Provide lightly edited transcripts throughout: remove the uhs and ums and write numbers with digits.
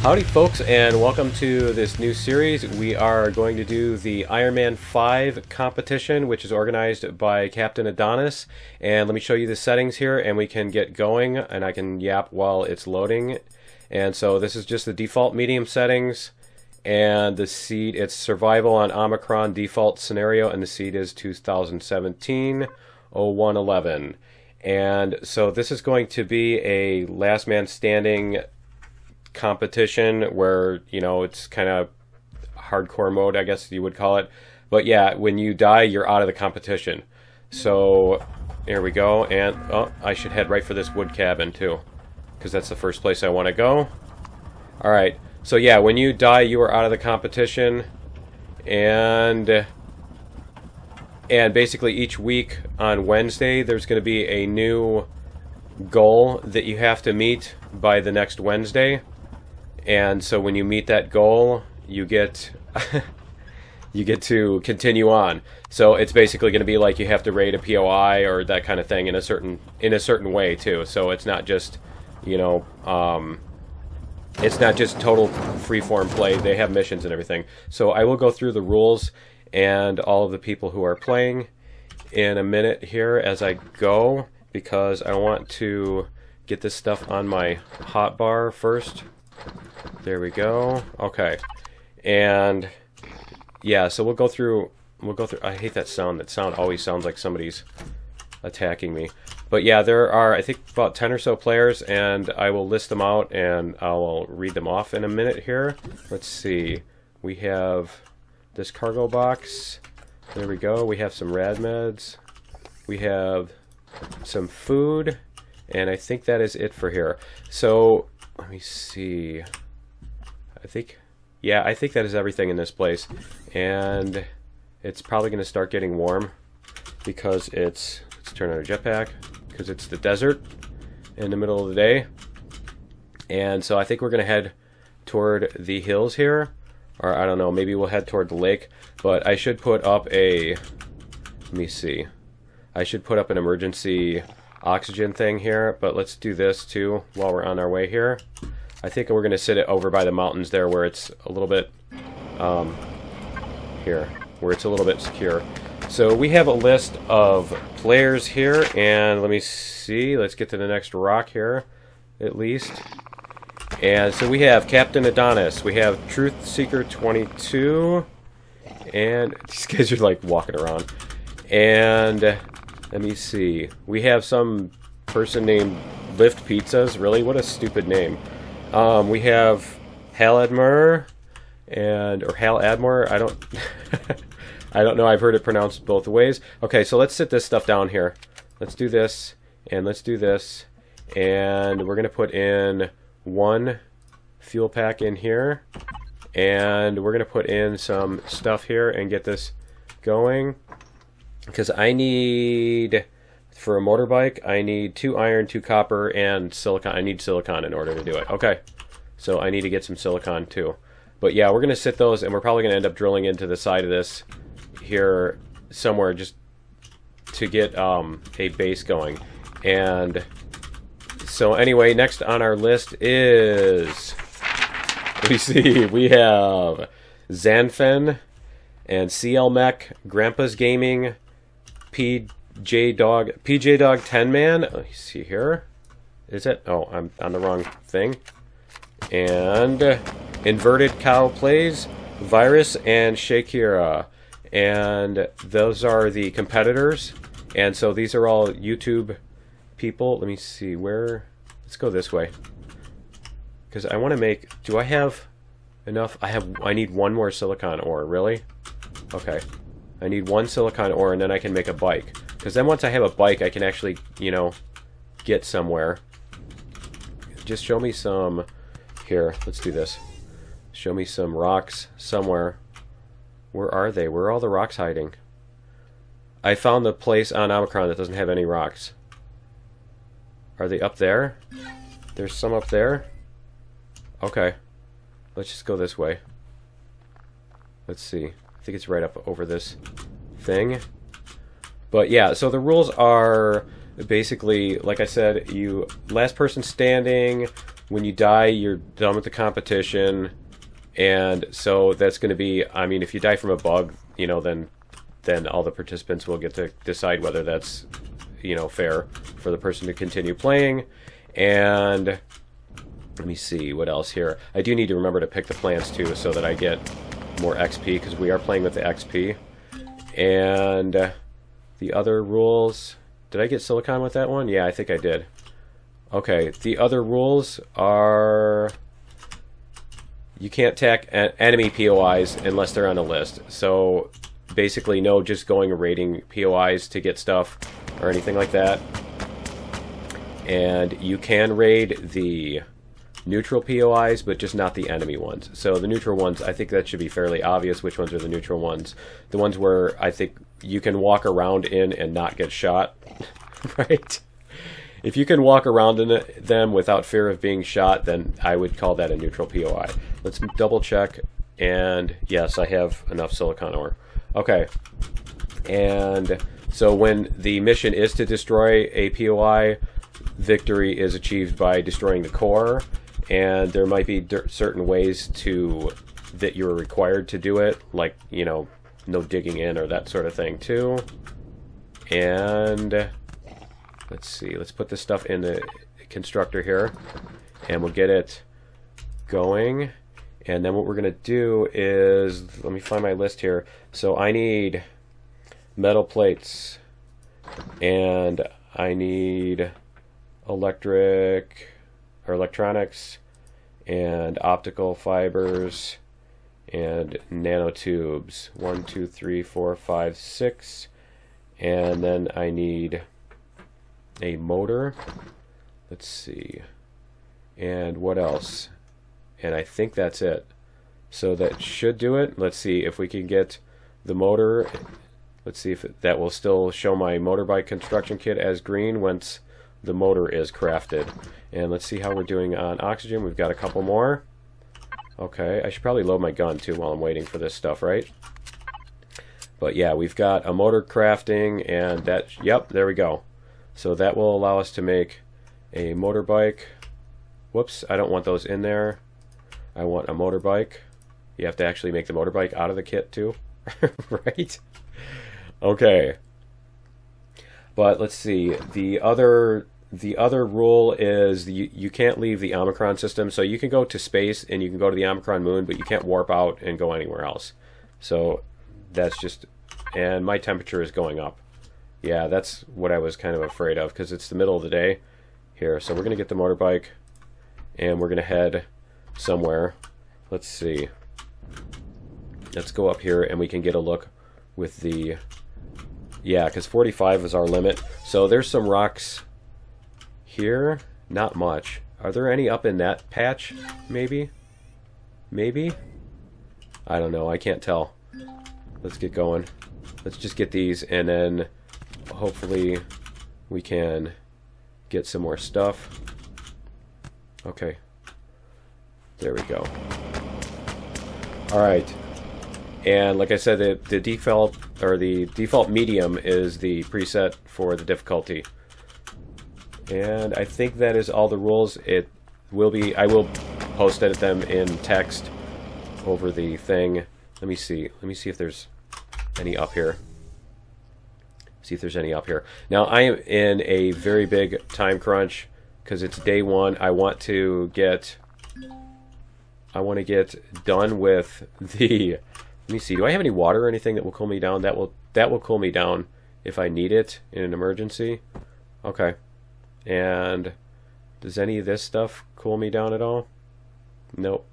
Howdy folks, and welcome to this new series. We are going to do the Ironman5 competition, which is organized by Captain Adonis. And let me show you the settings here, and we can get going, and I can yap while it's loading. And so this is just the default medium settings, and the seed, it's survival on Omicron default scenario, and the seed is 2017-0111. And so this is going to be a last man standing competition where, you know, it's kind of hardcore mode, I guess you would call it. But yeah, when you die, you're out of the competition. So here we go. And oh, I should head right for this wood cabin too, because that's the first place I want to go. All right, so yeah, when you die, you are out of the competition. And basically each week on Wednesday there's going to be a new goal that you have to meet by the next Wednesday. And so when you meet that goal, you get you get to continue on. So it's basically going to be like you have to raid a POI or that kind of thing in a certain way too. So it's not just, you know, it's not just total freeform play. They have missions and everything. So I will go through the rules and all of the people who are playing in a minute here as I go, because I want to get this stuff on my hotbar first. There we go. Okay. And yeah, so we'll go through I hate that sound. That sound always sounds like somebody's attacking me. But yeah, there are, I think, about 10 or so players, and I will list them out and I'll read them off in a minute here. Let's see. We have this cargo box. There we go. We have some rad meds. We have some food, and I think that is it for here. So let me see. I think that is everything in this place, and it's probably going to start getting warm because let's turn on a jetpack, because it's the desert in the middle of the day. And so I think we're going to head toward the hills here, or I don't know, maybe we'll head toward the lake. But I should put up let me see, I should put up an emergency oxygen thing here, but let's do this too while we're on our way here. I think we're going to sit it over by the mountains there where it's a little bit here, where it's a little bit secure. So we have a list of players here, and let me see, let's get to the next rock here at least. And so we have Captain Adonis, we have Truth Seeker 22, and these guys are like walking around. And let me see, we have some person named Lift Pizzas. Really, what a stupid name. We have Haladmer or Haladmer. I don't I don't know. I've heard it pronounced both ways. Okay, so let's sit this stuff down here. Let's do this, and let's do this, and we're gonna put in one fuel pack in here, and we're gonna put in some stuff here and get this going, because I need, for a motorbike, I need 2 iron, 2 copper, and silicon. I need silicon in order to do it. Okay, so I need to get some silicon too. But yeah, we're going to sit those, and we're probably going to end up drilling into the side of this here somewhere just to get a base going. And so anyway, next on our list is, let me see, we have Zanfen and CLmech, Grandpa's Gaming, PJ Dog 10 Man. Let me see here. Is it? Oh, I'm on the wrong thing. And Inverted Cow Plays, Virus, and ShaiQuera. And those are the competitors. And so these are all YouTube people. Let me see where. Let's go this way, because I want to make. Do I have enough? I need one more silicon ore. Really? Okay. I need 1 silicon ore, and then I can make a bike. Because then once I have a bike, I can actually, you know, get somewhere. Just show me some. Here, let's do this. Show me some rocks somewhere. Where are they? Where are all the rocks hiding? I found the place on Omicron that doesn't have any rocks. Are they up there? There's some up there. Okay. Let's just go this way. Let's see. I think it's right up over this thing. But yeah, so the rules are basically, like I said, you last person standing, when you die, you're done with the competition. And so that's going to be, I mean, if you die from a bug, you know, then all the participants will get to decide whether that's, you know, fair for the person to continue playing. And let me see what else here. I do need to remember to pick the plants too, so that I get more XP, because we are playing with the XP. And the other rules, did I get silicon with that one? Yeah, I think I did. Okay, the other rules are you can't attack enemy POIs unless they're on a list. So basically no just going and raiding POIs to get stuff or anything like that. And you can raid the neutral POIs, but just not the enemy ones. So the neutral ones, I think that should be fairly obvious which ones are the neutral ones. The ones where I think you can walk around in and not get shot, right? If you can walk around in them without fear of being shot, then I would call that a neutral POI. Let's double check, and yes, I have enough silicon ore. Okay, and so when the mission is to destroy a POI, victory is achieved by destroying the core, and there might be certain ways that you're required to do it, like, you know, no digging in or that sort of thing too. And let's see, let's put this stuff in the constructor here, and we'll get it going. And then what we're going to do is, let me find my list here. So I need metal plates, and I need electronics, and optical fibers, and nanotubes. 1, 2, 3, 4, 5, 6. And then I need a motor. Let's see. And what else? And I think that's it. So that should do it. Let's see if we can get the motor. Let's see if that will still show my motorbike construction kit as green once the motor is crafted. And let's see how we're doing on oxygen. We've got a couple more. Okay, I should probably load my gun too while I'm waiting for this stuff, right? But yeah, we've got a motor crafting, and that, yep, there we go. So that will allow us to make a motorbike. Whoops, I don't want those in there. I want a motorbike. You have to actually make the motorbike out of the kit too, right? Okay. But let's see. The other rule is you can't leave the Omicron system. So you can go to space and you can go to the Omicron moon, but you can't warp out and go anywhere else. So that's just, and my temperature is going up. Yeah, that's what I was kind of afraid of, because it's the middle of the day here. So we're going to get the motorbike, and we're going to head somewhere. Let's see. Let's go up here, and we can get a look with the... Yeah, because 45 is our limit. So there's some rocks here. Not much. Are there any up in that patch? Maybe? Maybe? I don't know. I can't tell. Let's get going. Let's just get these, and then hopefully we can get some more stuff. Okay. There we go. Alright. And like I said, the default medium is the preset for the difficulty. And I think that is all the rules. It will be, I will post edit them in text over the thing. Let me see if there's any up here. See if there's any up here. Now I am in a very big time crunch because it's day one. I want to get done with the. Let me see. Do I have any water or anything that will cool me down? That will cool me down if I need it in an emergency. Okay. And does any of this stuff cool me down at all? Nope.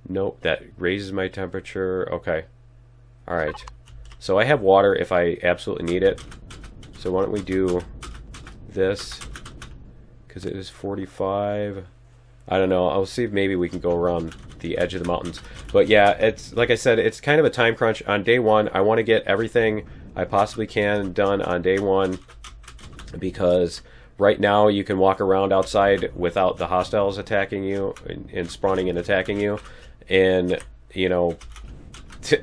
Nope. That raises my temperature. Okay. All right. So I have water if I absolutely need it. So why don't we do this? Because it is 45. I don't know. I'll see if maybe we can go around the edge of the mountains. But yeah, it's like I said, it's kind of a time crunch. On day one, I want to get everything I possibly can done on day one, because right now you can walk around outside without the hostiles attacking you and spawning and attacking you. And, you know,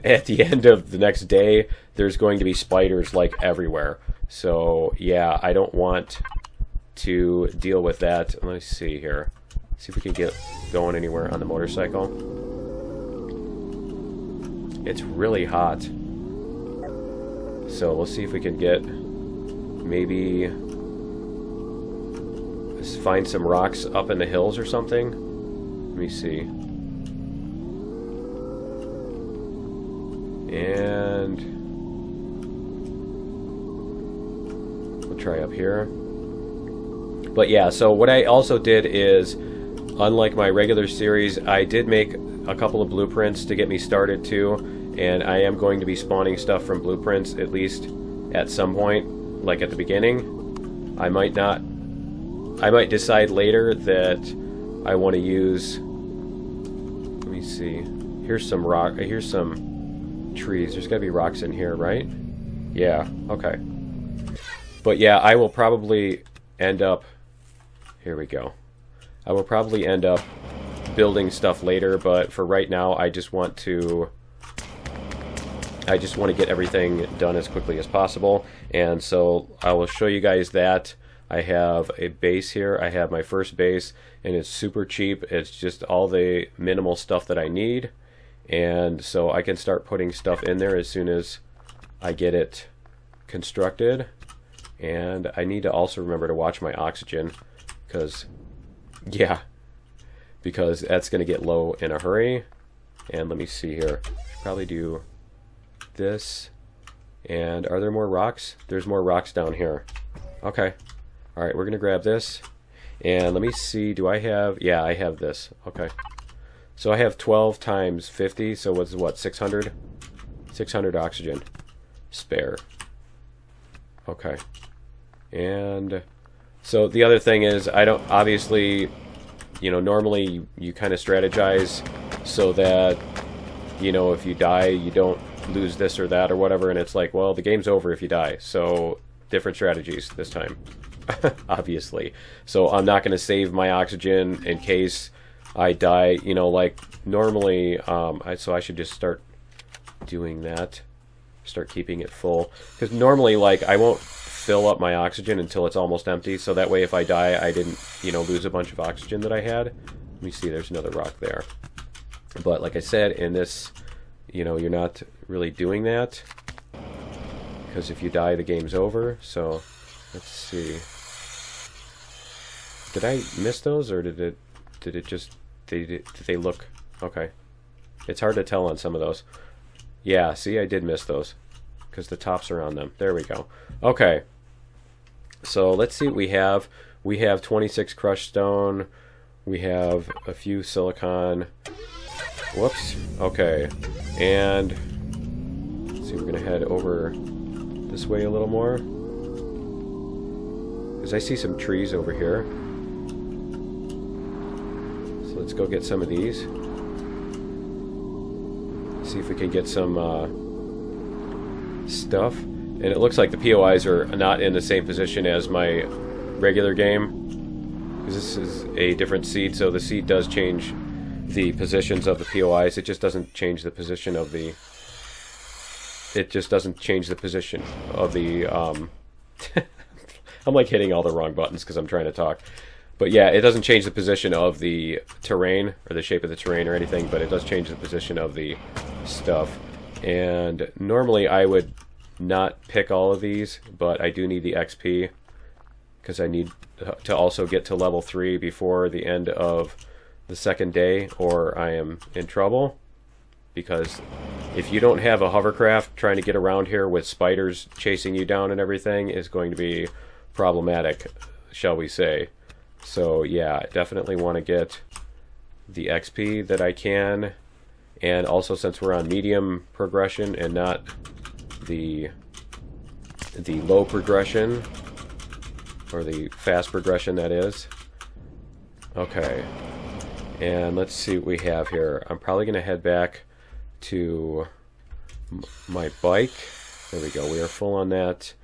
at the end of the next day, there's going to be spiders like everywhere. So yeah, I don't want to deal with that. Let me see here. See if we can get going anywhere on the motorcycle. It's really hot. So we'll see if we can get, maybe find some rocks up in the hills or something. Let me see. And we'll try up here. But yeah, so what I also did is, unlike my regular series, I did make a couple of blueprints to get me started too, and I am going to be spawning stuff from blueprints at least at some point, like at the beginning. I might decide later that I want to use, let me see, here's some rock, here's some trees. There's got to be rocks in here, right? Yeah, okay. But yeah, I will probably end up, here we go. I will probably end up building stuff later, but for right now, I just want to get everything done as quickly as possible. And so I will show you guys that. I have a base here. I have my first base, and it's super cheap. It's just all the minimal stuff that I need. And so I can start putting stuff in there as soon as I get it constructed. And I need to also remember to watch my oxygen, because that's going to get low in a hurry. And let me see here. Probably do this. And are there more rocks? There's more rocks down here. Okay. Alright, we're going to grab this. And let me see, do I have... Yeah, I have this. Okay. So I have 12 times 50, so what's what, 600? 600 oxygen spare. Okay. And so the other thing is, I don't, obviously, you know, normally you kind of strategize so that, you know, if you die, you don't lose this or that or whatever, and it's like, well, the game's over if you die. So different strategies this time, obviously. So I'm not going to save my oxygen in case I die, you know, like normally, so I should just start doing that, start keeping it full, because normally, like, I won't fill up my oxygen until it's almost empty, so that way if I die, I didn't, you know, lose a bunch of oxygen that I had. Let me see, there's another rock there. But like I said, in this, you know, you're not really doing that, because if you die, the game's over. So let's see, did I miss those, or did it just, did they look okay? It's hard to tell on some of those. Yeah, see, I did miss those because the tops are on them. There we go. Okay, so let's see what we have. We have 26 crushed stone. We have a few silicon. Whoops. Okay, and let's see, we're gonna head over this way a little more, because I see some trees over here. So let's go get some of these. See if we can get some stuff. And it looks like the POIs are not in the same position as my regular game, because this is a different seed, so the seed does change the positions of the POIs. It just doesn't change the position of the... It just doesn't change the position of the... I'm like hitting all the wrong buttons because I'm trying to talk. But yeah, it doesn't change the position of the terrain, or the shape of the terrain or anything, but it does change the position of the stuff. And normally I would not pick all of these, but I do need the XP, because I need to also get to level 3 before the end of the second day, or I am in trouble. Because if you don't have a hovercraft, trying to get around here with spiders chasing you down and everything is going to be problematic, shall we say. So yeah, I definitely want to get the XP that I can, and also, since we're on medium progression and not the low progression, or the fast progression, that is. Okay, and let's see what we have here. I'm probably going to head back to my bike. There we go, we are full on that.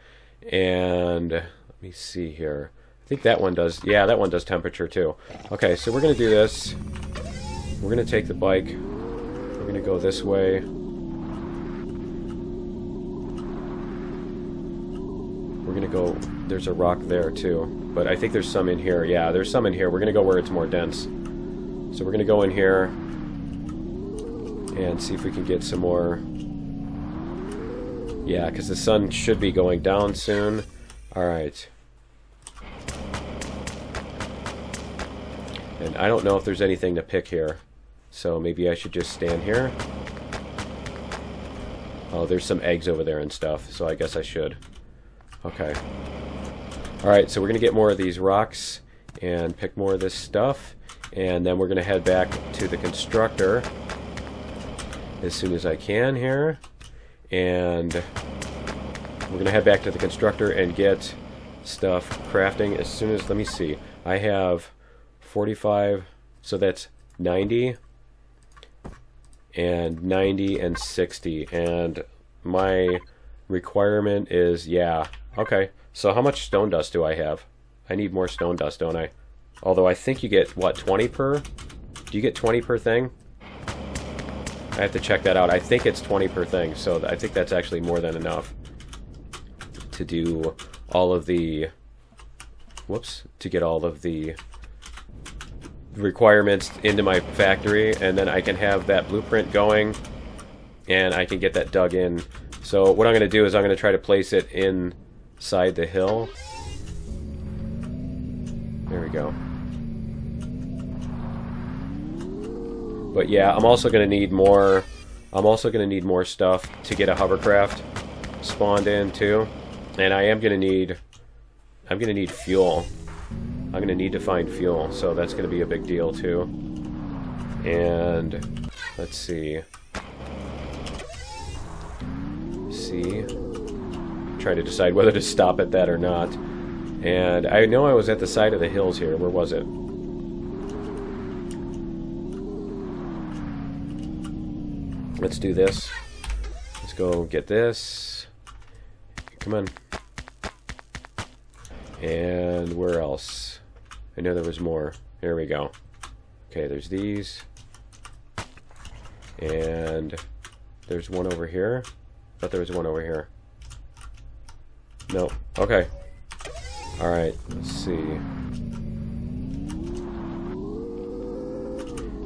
And let me see here. I think that one does, yeah, that one does temperature too. Okay, so we're going to do this. We're going to take the bike. We're going to go this way. We're going to go, there's a rock there too. But I think there's some in here. Yeah, there's some in here. We're going to go where it's more dense. So we're going to go in here and see if we can get some more. Yeah, because the sun should be going down soon. Alright. And I don't know if there's anything to pick here. So maybe I should just stand here. Oh, there's some eggs over there and stuff, so I guess I should. Okay. Alright, so we're going to get more of these rocks and pick more of this stuff. And then we're going to head back to the constructor as soon as I can here. And we're going to head back to the constructor and get stuff crafting as soon as, let me see, I have 45, so that's 90. And 90 and 60, and my requirement is, yeah, okay, so how much stone dust do I have? I need more stone dust, don't I? Although I think you get, what, 20 per? Do you get 20 per thing? I have to check that out. I think it's 20 per thing, so I think that's actually more than enough to do all of the, whoops, to get all of the requirements into my factory, and then I can have that blueprint going and I can get that dug in. So what I'm going to do is I'm going to try to place it inside the hill. There we go. But yeah, I'm also going to need more stuff to get a hovercraft spawned in too. And I'm going to need fuel. I'm going to need to find fuel, so that's going to be a big deal too. And let's see. Trying to decide whether to stop at that or not. And I know I was at the side of the hills here. Where was it? Let's do this. Let's go get this. Come on. And where else? I know there was more. Here we go. Okay, there's these. And there's one over here. I thought there was one over here. No. Okay. Alright, let's see.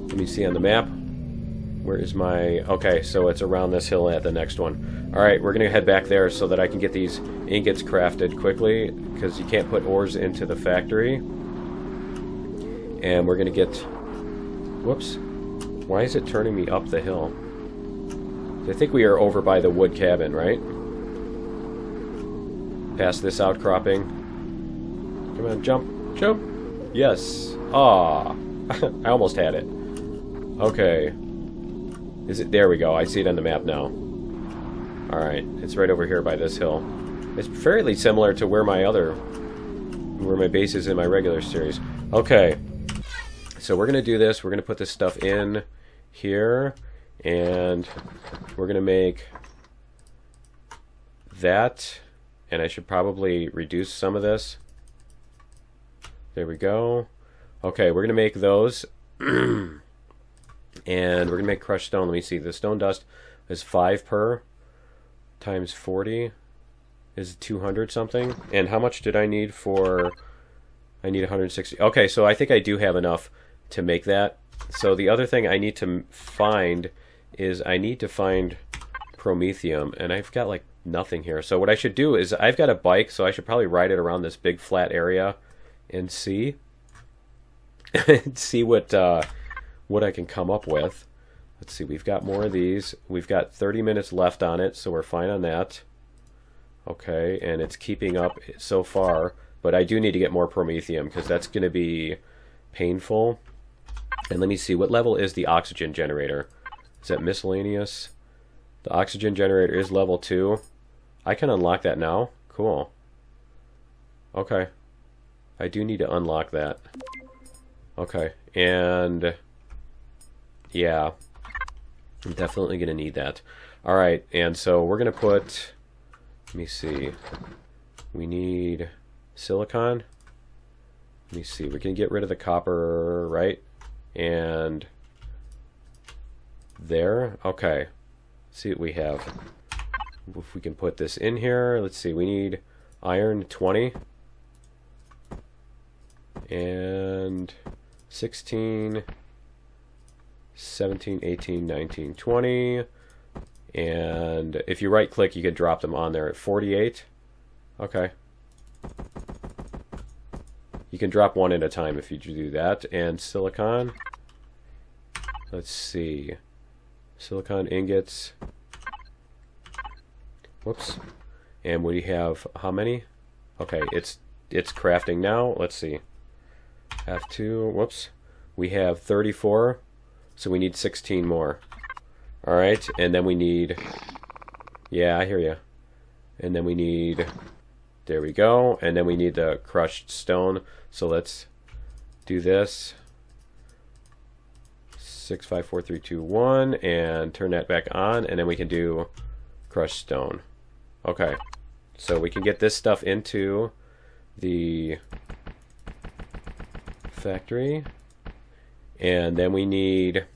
Let me see on the map. Where is my... Okay, so it's around this hill at the next one. Alright, we're going to head back there so that I can get these ingots crafted quickly, because you can't put ores into the factory. And we're going to get... Whoops. Why is it turning me up the hill? I think we are over by the wood cabin, right? Past this outcropping. Come on, jump. Jump! Yes! Ah, I almost had it. Okay. Is it? There we go. I see it on the map now. Alright, it's right over here by this hill. It's fairly similar to where my base is in my regular series. Okay. So we're going to do this. We're going to put this stuff in here. And we're going to make that. And I should probably reduce some of this. There we go. Okay, we're going to make those. And we're going to make crushed stone. Let me see. The stone dust is 5 per times 40 is 200 something. And how much did I need for... I need 160. Okay, so I think I do have enough to make that. So the other thing I need to find is I need to find promethium. And I've got like nothing here. So what I should do is I've got a bike, so I should probably ride it around this big flat area and see. See what I can come up with. Let's see, we've got more of these. We've got 30 minutes left on it, so we're fine on that. Okay, and it's keeping up so far, but I do need to get more promethium because that's going to be painful. And let me see, what level is the oxygen generator? Is that miscellaneous? The oxygen generator is level 2. I can unlock that now. Cool. Okay. I do need to unlock that. Okay, and yeah, I'm definitely going to need that. Alright, and so we're going to put, let me see, we need silicon. Let me see, we can get rid of the copper, right? And there, okay. Let's see what we have. If we can put this in here, let's see, we need iron 20. And 16 17, 18, 19, 20. And if you right click, you can drop them on there at 48. Okay. You can drop one at a time if you do that. And silicon. Let's see. Silicon ingots. Whoops. And we have how many? Okay, it's crafting now. Let's see. F2. Whoops. We have 34. So we need 16 more. Alright, and then we need... Yeah, I hear you. And then we need... There we go. And then we need the crushed stone. So let's do this. 6, 5, 4, 3, 2, 1. And turn that back on. And then we can do crushed stone. Okay. So we can get this stuff into the factory. And then we need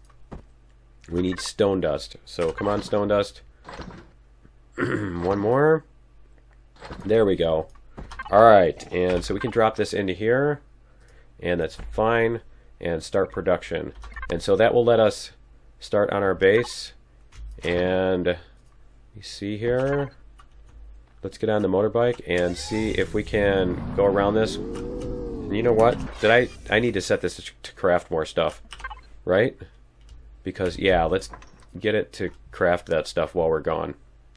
stone dust. So come on, stone dust. One more. There we go. Alright, and so we can drop this into here. And that's fine. And start production. And so that will let us start on our base. And you see here. Let's get on the motorbike and see if we can go around this. And you know what? I need to set this to craft more stuff. Right? Because, yeah, let's get it to craft that stuff while we're gone.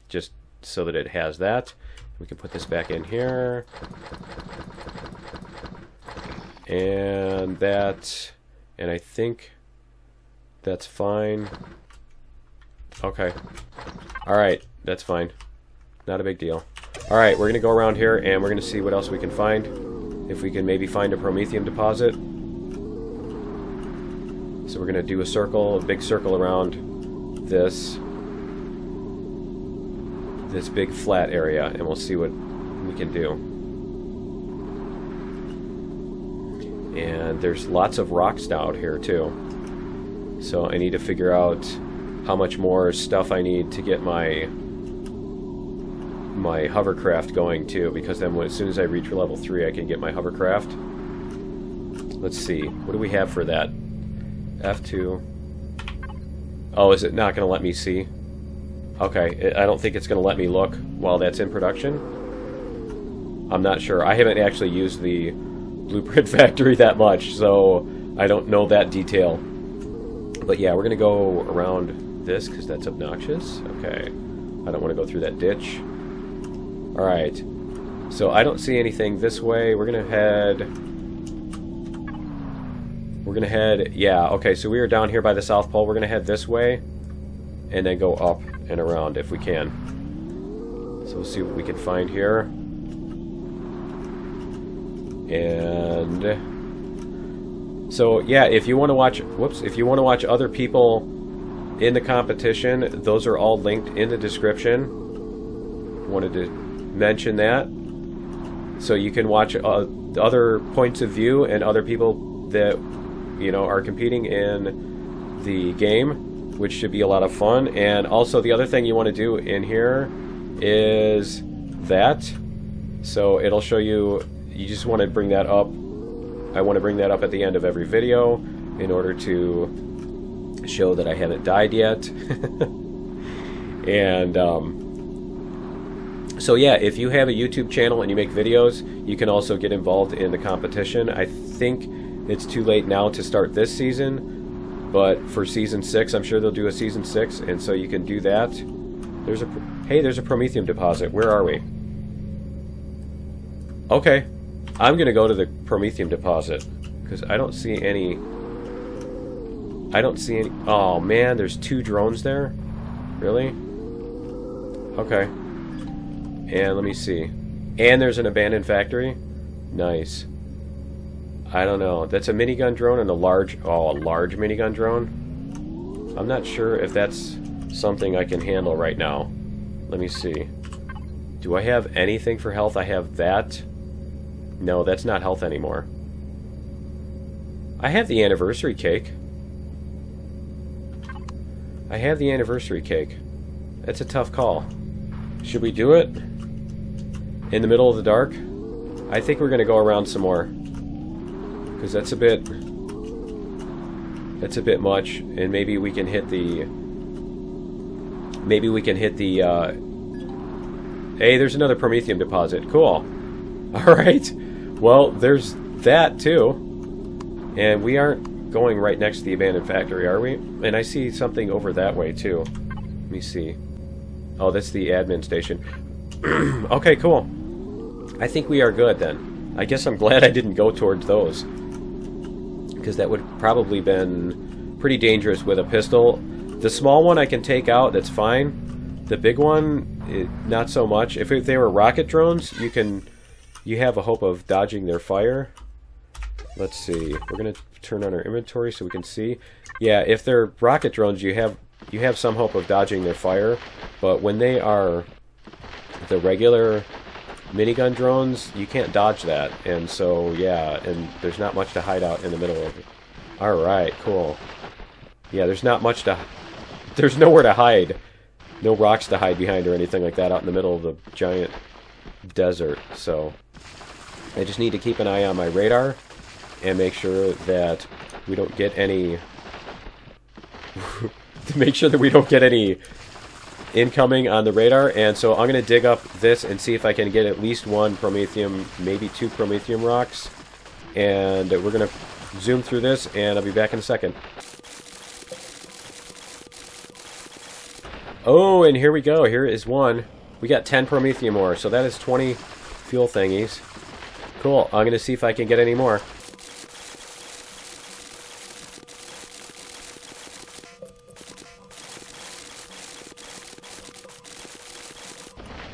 Just so that it has that. We can put this back in here. And that. And I think that's fine. Okay. Alright, that's fine. Not a big deal. Alright, we're going to go around here and we're going to see what else we can find. If we can maybe find a promethium deposit. So we're going to do a circle, a big circle around this big flat area, and we'll see what we can do. And there's lots of rocks out here too. So I need to figure out how much more stuff I need to get my hovercraft going too, because then as soon as I reach level 3 I can get my hovercraft. Let's see, what do we have for that? F2. Oh, is it not going to let me see? Okay, I don't think it's going to let me look while that's in production. I'm not sure. I haven't actually used the blueprint factory that much, so I don't know that detail. But yeah, we're going to go around this because that's obnoxious. Okay, I don't want to go through that ditch. Alright, so I don't see anything this way. We're going to head, yeah, okay, so we are down here by the South Pole. We're going to head this way and then go up and around if we can. So we'll see what we can find here. And so yeah, if you want to watch, if you want to watch other people in the competition, those are all linked in the description. Wanted to mention that. So you can watch other points of view and other people that, you know, are competing in the game, which should be a lot of fun. And also the other thing you want to do in here is that. So it'll show you, you just want to bring that up. I want to bring that up at the end of every video in order to show that I haven't died yet. And so yeah, if you have a YouTube channel and you make videos, you can also get involved in the competition. I think it's too late now to start this season, but for season 6, I'm sure they'll do a season 6, and so you can do that. There's a promethium deposit. Where are we? Okay, I'm gonna go to the promethium deposit because I don't see any. Oh man, there's 2 drones there. Really? Okay. And let me see. And there's an abandoned factory. Nice. I don't know. That's a minigun drone and a large minigun drone. I'm not sure if that's something I can handle right now. Let me see. Do I have anything for health? I have that. No, that's not health anymore. I have the anniversary cake. I have the anniversary cake. That's a tough call. Should we do it? In the middle of the dark? I think we're going to go around some more. Because that's a bit... That's a bit much, and maybe we can hit the... Hey, there's another Promethium deposit. Cool. Alright. Well, there's that, too. And we aren't going right next to the abandoned factory, are we? And I see something over that way, too. Let me see. Oh, that's the admin station. Okay, cool. I think we are good, then. I guess I'm glad I didn't go towards those. Because that would probably been pretty dangerous with a pistol. The small one I can take out, that's fine. The big one, not so much. If they were rocket drones, you have a hope of dodging their fire. Let's see. We're gonna turn on our inventory so we can see. Yeah, if they're rocket drones, you have some hope of dodging their fire. But when they are the regular minigun drones, you can't dodge that. And so, yeah, and there's not much to hide out in the middle of it. Alright, cool. Yeah, there's not much to... There's nowhere to hide. No rocks to hide behind or anything like that out in the middle of the giant desert. So, I just need to keep an eye on my radar and make sure that we don't get any... to make sure that we don't get any incoming on the radar. And so I'm going to dig up this and see if I can get at least one Promethium, maybe 2 Promethium rocks. And we're going to zoom through this, and I'll be back in a second. Oh, and here we go. Here is one. We got 10 Promethium ore, so that is 20 fuel thingies. Cool. I'm going to see if I can get any more.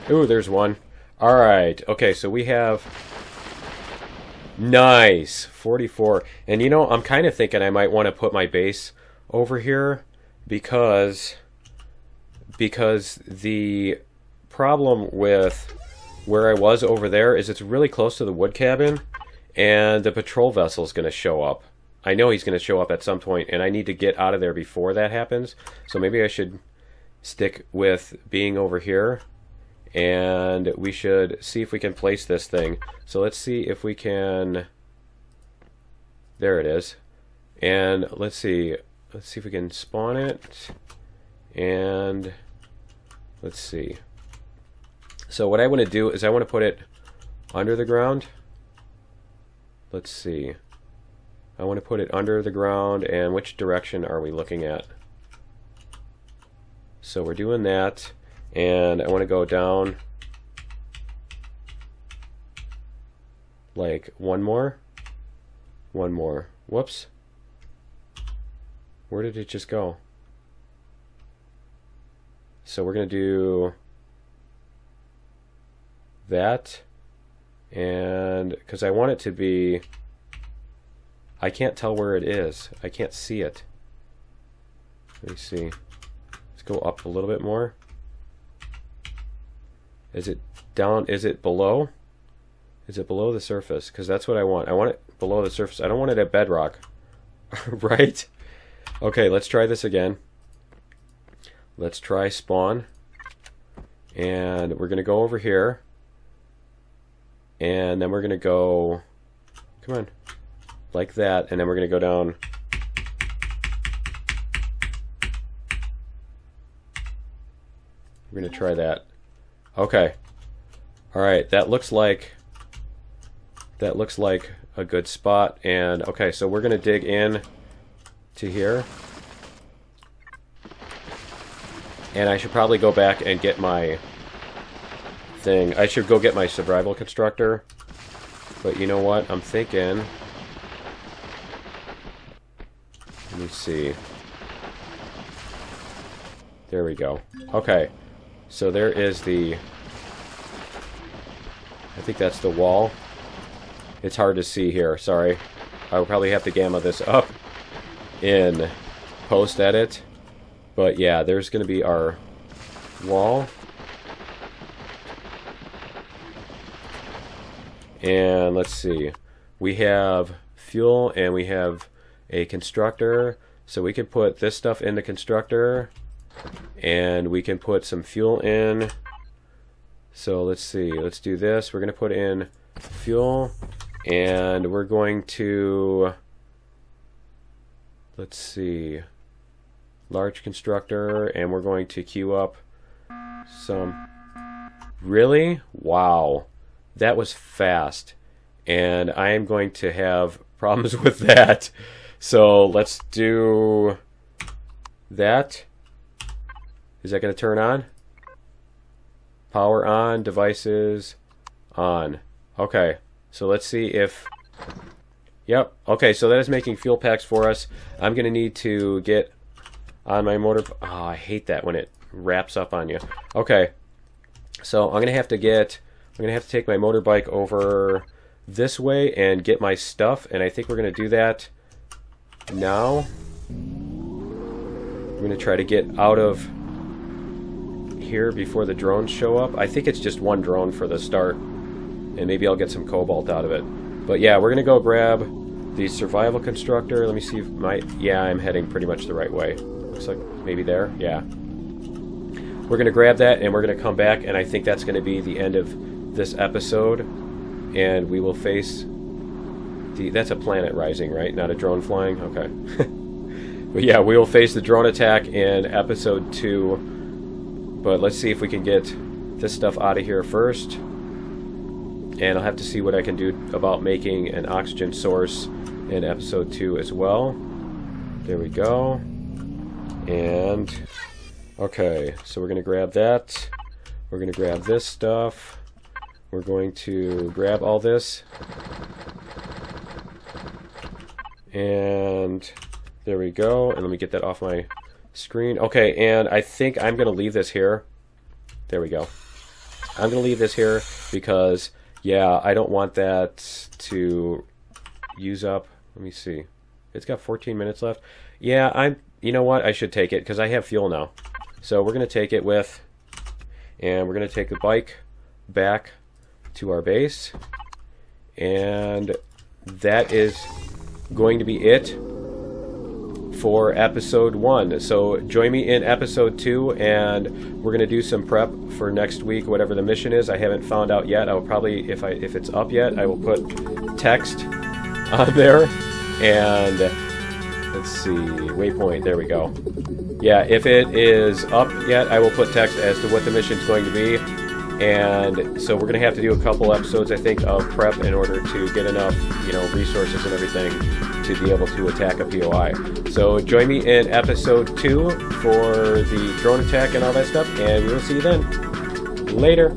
Ooh, there's one. Alright, okay, so we have... Nice! 44. And you know, I'm kind of thinking I might want to put my base over here because the problem with where I was over there is it's really close to the wood cabin, and the patrol vessel is going to show up. I know he's going to show up at some point, and I need to get out of there before that happens. So maybe I should stick with being over here. And we should see if we can place this thing. So let's see if we can... There it is. And let's see if we can spawn it. And let's see. So what I want to do is I want to put it under the ground. Let's see. I want to put it under the ground, and which direction are we looking at? So we're doing that. And I want to go down like one more. Whoops. Where did it just go? So we're going to do that. And because I want it to be... I can't tell where it is. I can't see it. Let me see. Let's go up a little bit more. Is it down? Is it below? Is it below the surface? Because that's what I want. I want it below the surface. I don't want it at bedrock. Right? Okay, let's try this again. Let's try spawn. And we're going to go over here. And then we're going to go... Come on. Like that. And then we're going to go down... We're going to try that. Okay. Alright, that looks like a good spot. And okay, so we're gonna dig in to here. And I should probably go back and get my thing. I should go get my survival constructor. But you know what? I'm thinking... Let me see. There we go. Okay. So there is the... I think that's the wall. It's hard to see here, sorry. I will probably have to gamma this up in post-edit. But yeah, there's going to be our wall. And let's see. We have fuel and we have a constructor. So we can put this stuff in the constructor. And we can put some fuel in. So let's see. Let's do this. We're going to put in fuel. And we're going to... Let's see. Large constructor, and we're going to queue up some... Really? Wow. That was fast. And I am going to have problems with that. So let's do that. Is that going to turn on? Power on, devices on. Okay, so let's see if... Yep, okay, so that is making fuel packs for us. I'm going to need to get on my motor... Oh, I hate that when it wraps up on you. Okay, so I'm going to have to take my motorbike over this way and get my stuff, and I think we're going to do that now. I'm going to try to get out of here before the drones show up. I think it's just one drone for the start, and maybe I'll get some cobalt out of it. But yeah, we're going to go grab the survival constructor. Let me see if yeah, I'm heading pretty much the right way. Looks like maybe there. Yeah. We're going to grab that, and we're going to come back, and I think that's going to be the end of this episode. And we will face the... That's a planet rising, right? Not a drone flying? Okay. But yeah, we will face the drone attack in episode 2. But let's see if we can get this stuff out of here first. And I'll have to see what I can do about making an oxygen source in episode 2 as well. There we go. And... Okay, so we're going to grab that. We're going to grab this stuff. We're going to grab all this. And there we go. And let me get that off my screen. Okay, and I think I'm going to leave this here. There we go. I'm going to leave this here because, yeah, I don't want that to use up. Let me see. It's got 14 minutes left. Yeah, you know what? I should take it because I have fuel now. So we're going to take it with, and we're going to take the bike back to our base. And that is going to be it for episode 1. So join me in episode 2, and we're going to do some prep for next week, whatever the mission is. I haven't found out yet. I will probably, if it's up yet, I will put text on there. And let's see, waypoint, there we go. Yeah, if it is up yet, I will put text as to what the mission's going to be. And so we're going to have to do a couple episodes, I think, of prep in order to get enough, resources and everything to be able to attack a POI. So join me in episode 2 for the drone attack and all that stuff, and we'll see you then. Later.